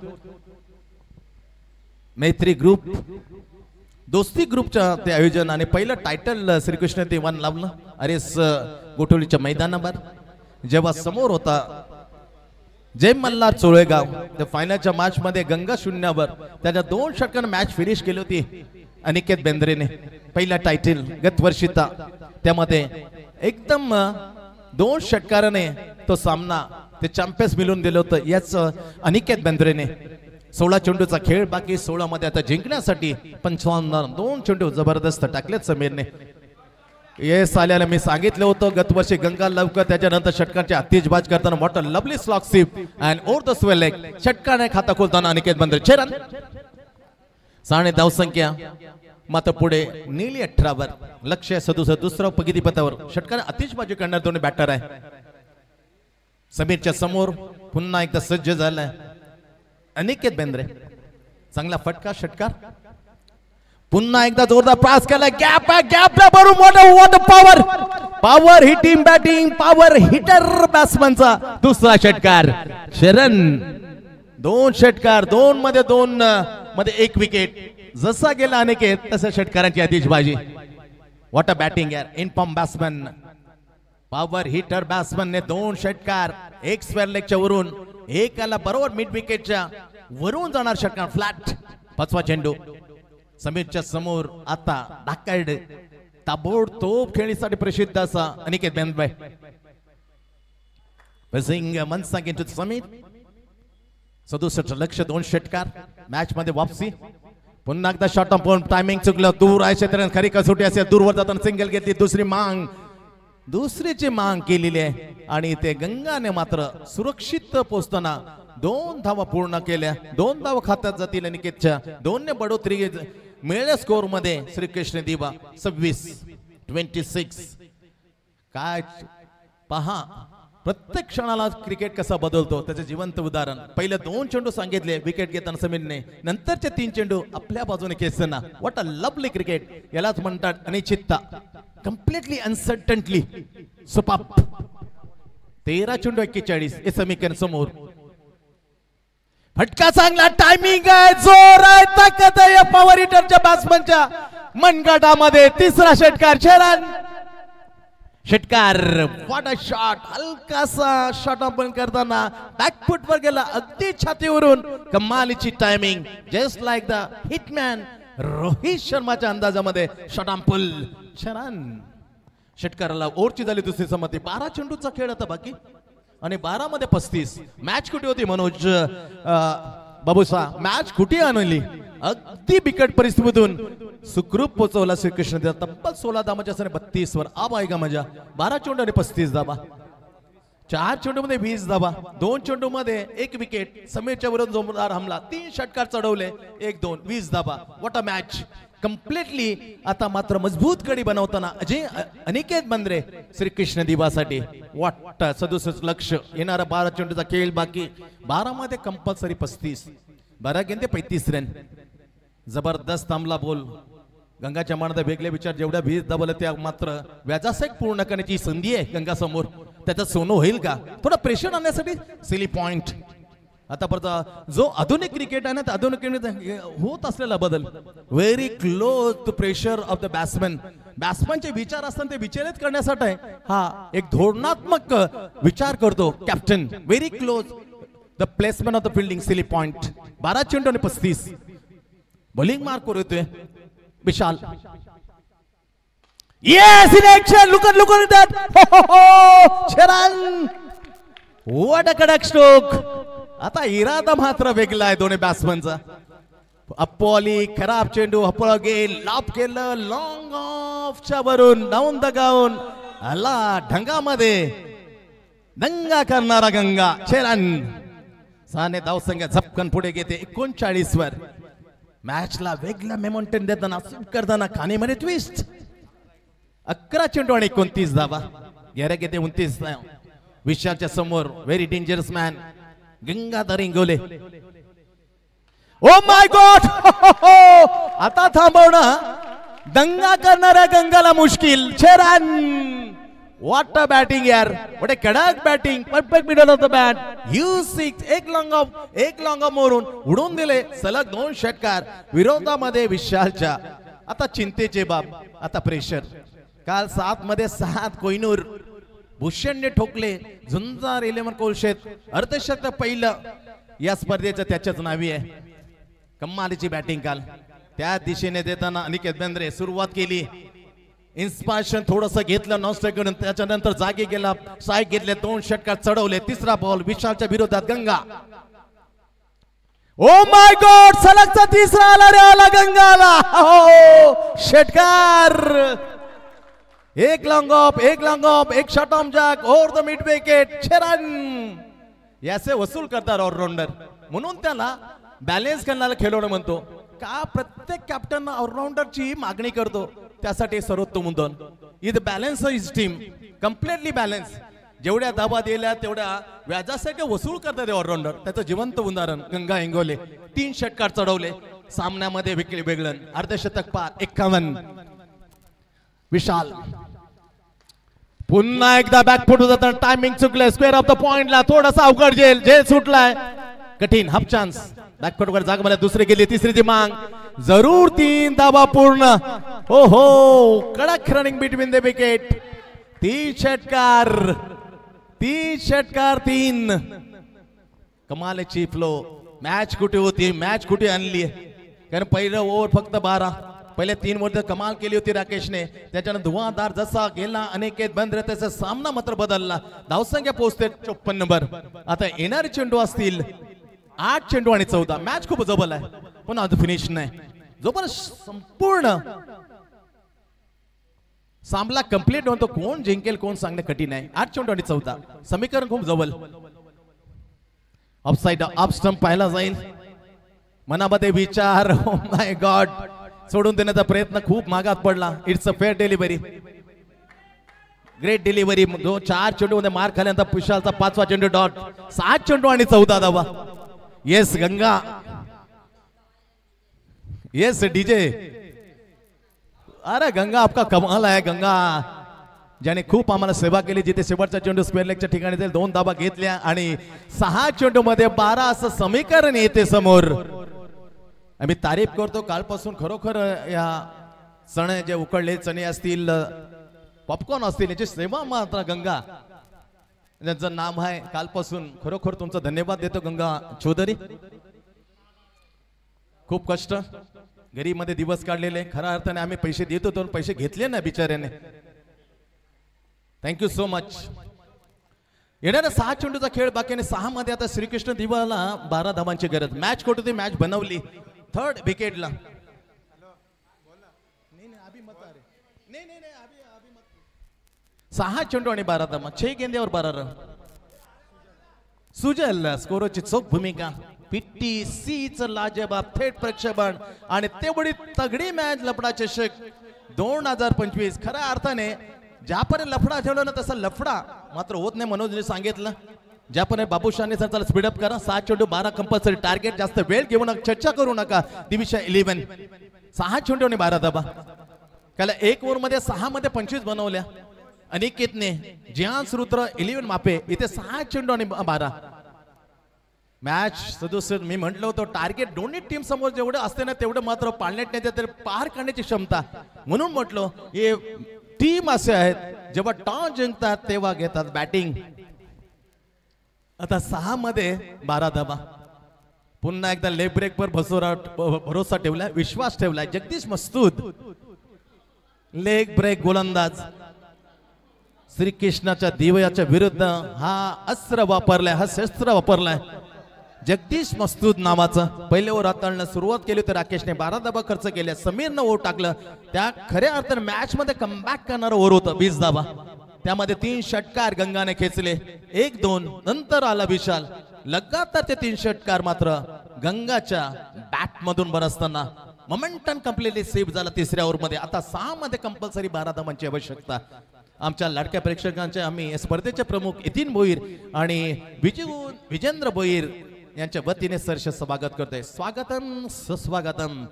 मैत्री ग्रुप दोस्ती ग्रुपच्या ते आयोजन आणि पहिलं टायटल श्रीकृष्ण देवान लावलं अरेस गोठवलीच्या मैदानावर. जेव्हा समोर होता जय मल्हार चोळेगाव त्या फायनलच्या मॅच मध्ये गंगा शून्यावर त्याच्या 2 षटकांना मॅच फिनिश केली होती अनिकेत बेंद्रेने. पहिला टायटल गत वर्षीचा त्यामध्ये एकदम 2 षटकाराने तो सामना ते चॅम्पियन्स मिळवून दिलं होतं याच अनिकेत बेंद्रेने. 16 चेंडूचा खेळ बाकी. 16 मध्ये आता जिंकण्यासाठी 55 2 चेंडू जबरदस्त टाकलेत समीरने. येस आल्याला मी सांगितलं होतं गत वर्षी गंगा लवकर त्याच्यानंतर षटकांची आतिषबाज करताना what a lovely slog sweep and over the स्वेल लेग. षटकाने खाता खोलताना अनिकेत बेंद्रे 6 रन. 6 धावसंख्या मात्र पुढे नीली 18 वर. लक्ष्य 67 दुसरा पगितीपथावर. षटकाने आतिषबाजी करणार दोन्ही बॅटर आहे. समीरच्या समोर पुन्हा एकदा सज्ज झालाय अनिकेत बेंद्रे. चांगला फटका षटकार. पुन्हा एकदा जोरदार पास केला. गॅप आहे, गॅपला भरून मोठा power power hitting batting power hitter बॅट्समनचा दुसरा षटकार. शरण 2 षटकार 2 मध्ये 2 मध्ये 1 विकेट. जसा गेला अनिकेत तसा षटकारांची आतिषबाजी. व्हॉट अ बॅटिंग यार. In form batsman power hitter batsman ने 2 षटकार. 1 स्क्वेअर लेगच्या वरून, 1 आला बरोबर मिड विकेटच्या वरून जाणार षटकार फ्लॅट. 5वा चेंडू समीरच्या समोर आता धाकड ताबडतोब खेळीसाठी प्रसिद्ध असा अनिकेत बेंद्रे. बसिंग मनसा गेट समीर 67 लक्ष 2 षटकार. मॅच मध्ये वापसी. पुन्हा एकदा शॉर्ट ऑन पॉइंट. टायमिंग चुकलं. दूर आहे क्षेत्र खरी कसोटी असेल. दूरवर जाताना सिंगल घेतली. दुसरीची मांग केलेली आहे आणि ते गंगाने मात्र सुरक्षित पोहोचताना 2 धावा पूर्ण केल्या. 2 धावा खात्यात जातील अनिकेतच्या. 2 ने बढोतरी मिळेल स्कोर मध्ये. श्रीकृष्ण दिवा 26. काय पहा प्रत्येक क्षणाला क्रिकेट कसा बदलतो त्याचे जिवंत उदाहरण. पहिले 2 चेंडू सांगितले विकेट घेताना समीरने. नंतरचे 3 चेंडू आपल्या बाजूने खेचताना. What a lovely cricket. यालाच म्हणतात अनिश्चितता. Completely uncertainly सुपाप. 13 चेंडू 41 हे समीकरण समोर. फटका चांगला टायमिंग आहे, जोर आहे, ताकद आहे या पॉवर हिटरच्या बॅट्समनच्या मनगटामध्ये. तिसरा षटकार, 6 रन. षटकार, व्हॉट अ शॉट. हलकासा शॉट आपण करताना बॅकफुट वर गेला, अगदी छातीवरून. कमालीची timing, just like the hitman Rohit शर्माच्या अंदाजामध्ये शॉट ऑन पुल. 6 रन. षटकाराला ओव्हरची झाली दुसरी संमती. 12 चेंडूचा खेळ होता बाकी आणि 12 मध्ये 35. मॅच कुठे होती मनोज बाबूसा? मॅच कुठे आणली? अगदी बिकट परिस्थितीतून सुखरूप पोहोचवला श्रीकृष्ण. तब्बल 16 धावांच्या असणे 32 वर. अब आहे का मजा? 12 चेंडू आणि 35 धावा. 4 चेंडू मध्ये 20 धावा. 2 चेंडू मध्ये 1 विकेट. समीरच्या विरुद्ध जोरदार हमला. 3 षटकार चढवले, 1-2, 20 धावा. What a match. कम्प्लिटली आता मात्र मजबूत कडी बनवताना अजय अनिकेत बंद्रे श्रीकृष्ण दिवासाठी. वाट 67 लक्ष. येणारा 12 चेंडूचा खेळ बाकी. 12 मध्ये कंपल्सरी 35. 12 गेंदे 35 रन. जबरदस्त थांबला बोल. गंगाच्या मनात वेगळे विचार. जेवढ्या 20 दाबले त्या मात्र व्याजासक पूर्ण करण्याची संधी आहे गंगा समोर. त्याचं सोनं होईल का? थोडं प्रेशर आणण्यासाठी सिली पॉइंट. आता परत जो आधुनिक क्रिकेट आहे ना, आधुनिक क्रिकेट होत असलेला बदल. Very close to pressure of the batsman. बॅट्समॅनचे विचार असतात ते विचलित करण्यासाठी हा एक धोरणात्मक विचार करतो captain. Very close the placement of the fielding. Silly point. 12 चेंडू आणि 35. बॉलिंग मार्क वर येतोय Vishal. Yes, in action. Look at that. हो. रन. व्हॉट अ कडक स्ट्रोक. आता इरादा मात्र वेगळा आहे दोन्ही बॅट्समनचा. अपॉली खराब चेंडू हपळ गेल. लाप केलं लॉंग ऑफच्या वरून डाऊन द गाऊन. आला ढंगामध्ये दंगा करणारा गंगा. 6 रन. साने धावसंख्या झपकन पुढे घेते 39 वर. मॅचला वेगळा मेमोमेंटम देताना स्वीप करताना खाणीमध्ये ट्विस्ट. 11 चेंडू आणि 29 धावा. घेरा घेते 29 धावा. विशालच्या समोर very dangerous man Gangadhar Ingole. O my God. आता थांबवणं दंगा करणाऱ्या गंगाला मुश्किल. 6 रन. व्हॉट अ बॅटिंग यार. व्हॉट अ कडक batting. Perfect middle of the bat. Huge 6. एक लॉंग ऑफ मोरून उडून दिले. सलग 2 षटकार विरोधामध्ये विशालच्या. आता चिंतेचे बाब. आता प्रेशर. काल 7 मध्ये 7 कोहिनूर. भूषणने ठोकले. झुंजार 11 कोलशेत. अर्धशतक पहिलं या स्पर्धेचं त्याच्याच नावी आहे. कमालीची बॅटिंग काल. त्या दिशेने देताना अनिकेत बेंद्रे सुरुवात केली. इन्स्पायरेशन थोडस घेतलं नॉनस्ट्राईक करून. त्याच्यानंतर जागी गेला. स्ट्राईक घेतले. 2 षटकार चढवले. तिसरा बॉल विशालच्या विरोधात गंगा. Oh my God. सलगचा तिसरा आला रे आला गंगाला. षटकार. एक लॉंग ऑफ, एक शॉट ऑन जॅक over the mid wicket. 6 run. याचे वसूल करतात ऑलराऊंडर. म्हणून त्याला बॅलेन्स करणारा खेळाडू म्हणतो. का प्रत्येक कॅप्टन ऑलराऊंडरची मागणी करतो. त्यासाठी सर्वोत्तम उदाहरण. Is balance is team. Completely balance. जेवढ्या धावा दिल्या तेवढ्या व्याजासाठी वसूल करतात ऑलराऊंडर. त्याचं जिवंत उदाहरण गंगा इंगोले. 3 षटकार चढवले. सामन्यामध्ये विकेट वेगळं. अर्धशतक पार. 51. विशाल पुन्हा एकदा बॅकफुट होता. टायमिंग चुकलं. स्क्वेअर ऑफ द पॉइंटला थोडासा अवघड झेल सुटलाय. कठीण हाफ चान्स. बॅकफुट वर जागा मला. दुसरी गेली. तिसरीची मांग. जरूर 3 धावा पूर्ण. हो हो. कडक रनिंग बिटवीन द विकेट. 3 षटकार 3. कमालीची फ्लो. मॅच कुठे होती. मॅच कुठे आणली. कारण पहिलं ओव्हर फक्त 12. पहिले 3 ओव्हर कमाल केली होती राकेशने. त्याच्यानंतर धुवाधार जसा गेला अनिकेत बेंद्रे त्याचा सामना मात्र बदलला. धावसंख्या पोहोचते 54 वर. आता येणारे चेंडू असतील 8 चेंडू आणि 14. मॅच खूप जबल आहे पण आज फिनिश नाही. जोपर्यंत संपूर्ण सामना कंप्लीट होतो कोण जिंकेल कोण सांगणे कठीण आहे. 8 चेंडू आणि 14. समीकरण खूप जवळ. ऑफसाइड ऑफ स्टंप पाहायला जाईल. मनामध्ये विचार. ओ माय गॉड. सोडून देण्याचा प्रयत्न खूप मागात पडला. It's a fair delivery. Great delivery. 4 चेंडू मध्ये मार खाल्यानंतर विशालचा 5वा चेंडू डॉट. 7 चेंडू आणि 14 धावा. येस गंगा. Yes DJ. अरे गंगा आपका कमाल है गंगा. ज्याने खूप आम्हाला सेवा केली, जिथे शेवटचा चेंडू स्क्वेअर लेगच्या ठिकाणी जाईल, 2 धाबा घेतल्या आणि 6 चेंडू मध्ये 12 असं समीकरण येते समोर. आम्ही तारीफ करतो कालपासून खरोखर या चणे जे उकडले चणे असतील, पॉपकॉर्न असतील, याची सेवा मात्र गंगा ज्यांचं नाम आहे, कालपासून खरोखर तुमचा धन्यवाद देतो गंगा चौधरी. खूप कष्ट घरी मध्ये दिवस काढलेले, खऱ्या अर्थाने आम्ही पैसे देत होतो, पैसे घेतले ना बिचाऱ्याने. Thank you so much. येणाऱ्या 6 चेंडूचा खेळ बाकी आणि 6 मध्ये आता श्रीकृष्ण दिवाला 12 धावांची गरज. मॅच कुठे ती मॅच बनवली 3rd विकेटला. 6 चेंडू आणि 12 धावा, 6 गेंद्यावर 12 रन. सुजल स्कोरची चोख भूमिका, PTCचं लाजवाब थेट प्रक्षेपण आणि तेवढी तगडी मॅच लफडा चषक 2025. खऱ्या अर्थाने ज्यापर्यंत लफडा ठेवला ना तसा लफडा मात्र होत नाही. मनोजने सांगितलं ज्यापर्यंत बाबूशाने सर चला स्पीडअप करा, 7 चेंडू 12 कंपल्सरी टार्गेट, जास्त वेळ घेऊ नका, चर्चा करू नका. दिविशा 11 6 चेंडू आणि 12 धाबा. त्याला 1 ओव्हर मध्ये 6 मध्ये 25 बनवल्या. अनिकेतने जिहान रुद्र 11 मापे, इथे 6 चेंडू आणि 12. मॅच सदस्य मी म्हटलं होतं टार्गेट दोन्ही टीम समोर जेवढं असते ना तेवढं मात्र पाळण्यात नाही, तर पार करण्याची क्षमता. म्हणून म्हटलं हे टीम असे आहेत जेव्हा टॉस जिंकतात तेव्हा घेतात बॅटिंग. आता 6 मध्ये 12 धाबा. पुन्हा एकदा लेग ब्रेक वर भरोसा ठेवलाय, विश्वास ठेवलाय जगदीश मस्तूद. लेग ब्रेक गोलंदाज श्रीकृष्णाच्या दिव्याच्या विरुद्ध हा अस्त्र वापरलाय, हा शस्त्र वापरलाय जगदीश मस्तूद नावाचं. पहिले ओव्हर हाताळण्यास सुरुवात केली तर राकेशने 12 धाबा खर्च केल्या, समीरनं ओव्हर टाकलं. त्या खऱ्या अर्थाने मॅच मध्ये कमबॅक करणारं ओव्हर होतं 20 धाबा. त्यामध्ये 3 षटकार गंगाने खेचले, 1-2 नंतर आला विशाल. लगातार ते 3 षटकार मात्र गंगाच्या बॅट मधून बरसताना मोमेंटम कम्प्लिटली सेव्ह झाला 3ऱ्या ओव्हर मध्ये. आता 6 मध्ये कंपल्सरी 12 धाबांची आवश्यकता. आमच्या लाडक्या प्रेक्षकांचे आम्ही स्पर्धेचे प्रमुख नितीन भोईर आणि विजेंद्र भोईर यांच्या वतीने सरस स्वागत करतोय. स्वागतम सुस्वागतम.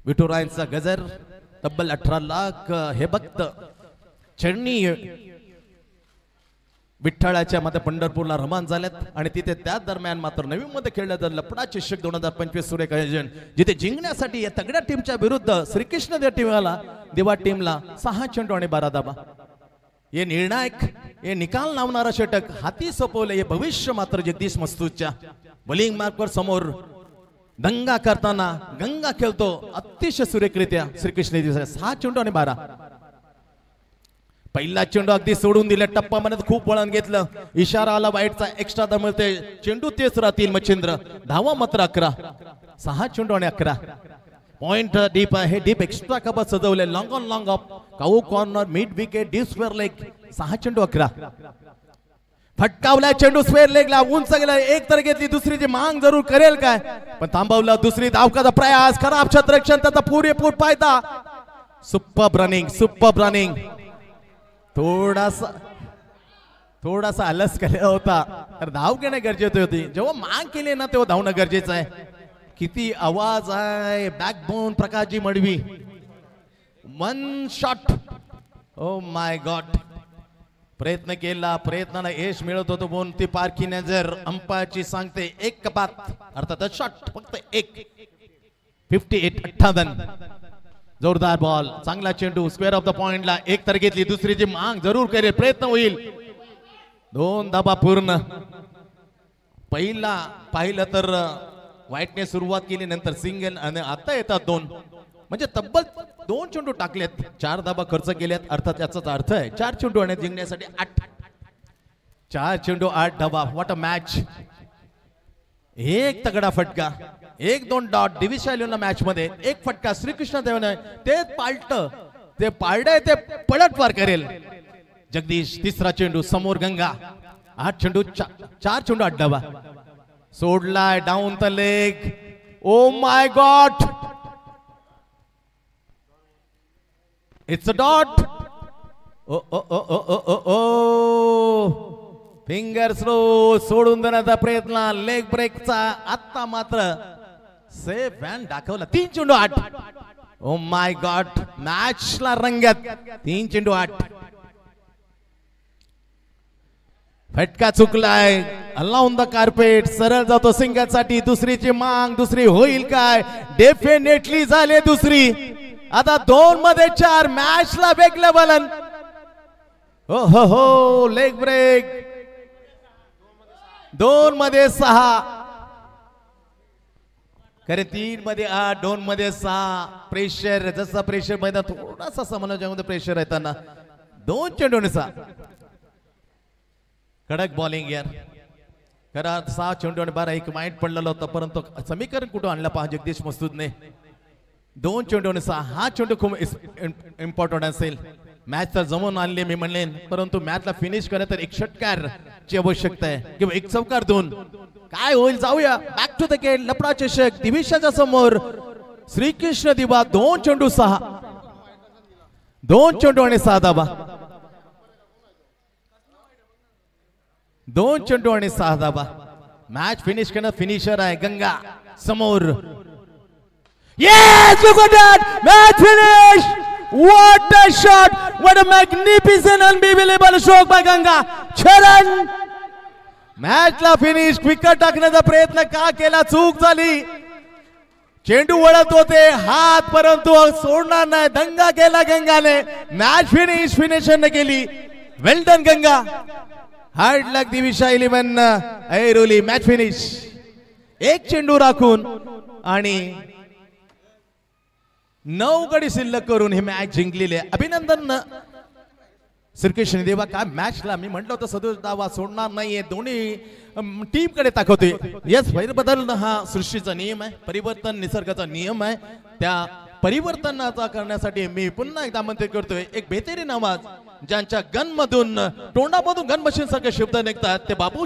विठुरायांचा गजर तब्बल 18 लाख हे भक्त चरणी विठ्ठलाच्या मध्ये पंढरपूरला रवाना झाल्यात आणि तिथे त्या दरम्यान मात्र नवी मध्ये खेळलं तर लफडा चषक 2025 सुरेख आयोजन, जिथे जिंकण्यासाठी या तगड्या टीमच्या विरुद्ध श्रीकृष्ण देव टीमला दिवा टीमला 6 चेंडू आणि 12 धाबा. हे निर्णायक, हे निकाल लावणारा षटक हाती सोपवले. हे भविष्य मात्र जगदीश मस्तूदच्या बॉलिंग मार्कवर समोर दंगा करताना गंगा खेळतो अतिशय सुरेखरित्या श्रीकृष्ण दिवस. 6 चेंडू आणि 12. पहिला चेंडू अगदी सोडून दिला, टप्पामध्ये खूप वळण घेतलं, इशारा आला वाईटचा, एक्स्ट्रा धाव मिळते. चेंडू तेच राहतील मच्छिंद्र, धावा मात्र 11. 6 चेंडू आणि 11. पॉइंट डीप आहे, डीप एक्स्ट्रा कबर सजवले, long on long of, cow corner, mid wicket, deep square leg. 6 चेंडू 11. फटकावला चेंडू स्क्वेअर लेगला, उंच गेला, एक तर घेतली, दुसरीची मांग जरूर करेल काय पण थांबवला. दुसरी धावकाचा प्रयास, खराब क्षेत्ररक्षण, त्याचा पुरेपूर फायदा. Super running. थोडासा आलस केला होता तर धाव घेणे गरजेचे होती. जेव्हा मांग केली ना तेव्हा धावणं गरजेचं आहे. किती आवाज आहे, backbone Prakashji Madvi. 1 shot. Oh my God. प्रयत्न केला, प्रयत्नाला यश मिळत होतो. कोणती पारखी नजर अंपायरची सांगते 1 कपात, अर्थात शॉट फक्त 1. 58. जोरदार बॉल, चांगला चेंडू स्क्वेअर ऑफ द पॉइंटला, एक तर घेतली, दुसरीची मांग जरूर करेल, प्रयत्न होईल. 2 धाबा पूर्ण. पहिला पाहिलं तर व्हाईटने सुरुवात केली, नंतर सिंगल आणि आता येतात 2. म्हणजे तब्बल 2 चेंडू टाकलेत, 4 धाबा खर्च केल्यात. अर्थात याचाच अर्थ आहे 4 चेंडू आणि जिंकण्यासाठी 8. 4 चेंडू 8 धाबा. What a match. एक तगडा फटका, 1-2 डॉट दिविशा 11 मॅच मध्ये. एक फटका श्रीकृष्ण देवने तेच पालट, ते पारडे ते पलटवार करेल जगदीश. 3रा चेंडू समोर गंगा. 8 चेंडू 4 चेंडू 8 धाबा. सोडलाय down the leg. Oh my God, it's a dot. Oh oh oh oh oh oh finger slow सोडून देण्याचा प्रयत्न, लेग ब्रेकचा. आता मात्र सेफ बॅन दाखवला. 3 चेंडू 8. ओ माय गॉड, मॅचला रंगत 3-8. फटका चुकलाय, ऑन द कार्पेट, सरळ जातो सिंगल साठी. दुसरीची मांग, दुसरी होईल काय? डेफिनेटली झाले दुसरी. आता 2 मध्ये 4, मॅचला वेगळं वलन. हो हो हो, लेग ब्रेक. 2 मध्ये 6, खरे 3 मध्ये 8, 2 मध्ये 6. प्रेशर, जसा प्रेशर मैदान थोडासा समालोचनामध्ये प्रेशर आहे त्यांना. 2 चेंडूने 6. कडक बॉलिंग यार. खरा 6 चेंडू आणि 12, एक माइंड पडलेला होता, परंतु समीकरण कुठं आणला पहा जगदीश मस्तूदने. 2 चेंडू आणि 6. हा चेंडू खूप इम्पॉर्टंट असेल. मॅच तर जमून आणली मी म्हणले, परंतु मॅचला फिनिश करण्यात तर एक षटकारची आवश्यकता आहे किंवा एक चौकार 2. काय होईल जाऊया. Back to the gate. लपडा चषक दिविशाच्या समोर श्रीकृष्ण दिवा. 2 चेंडू 6. 2 चेंडू आणि 6 धावा. 2 चेंडू आणि 6 धावा. मॅच फिनिश करणं फिनिशर आहे गंगा समोर. Yes, look at that! Match finish! What a shot! What a magnificent, unbelievable stroke by Ganga. Charan! मॅचला फिनिश. विकेट टाकण्याचा प्रयत्न का केला, चूक झाली. चेंडू वळत होते हात, परंतु सोडणार नाही. दंगा केला गंगाने. मॅच फिनिश फिनिशरने केली. Well done Ganga. Hard luck Divisha 11 Airoli. Match finish. 1 चेंडू राखून आणि 9 गडी शिल्लक करून हे मॅच जिंकलेले. अभिनंदन श्रीकृष्ण देवा. काय मॅचला मी म्हटलं होतं सदोष दावा सोडणार नाहीये. दोन्ही टीम कडे ताकवतोय. यस, बदल हा सृष्टीचा नियम आहे, परिवर्तन निसर्गाचा नियम आहे. त्या परिवर्तनाचा करण्यासाठी मी पुन्हा एकदा आमंत्रित करतोय. एक बेहतरीन आवाज ज्यांच्या गन मधून, तोंडामधून गन मशीन सारखे शब्द निघतात ते बाबू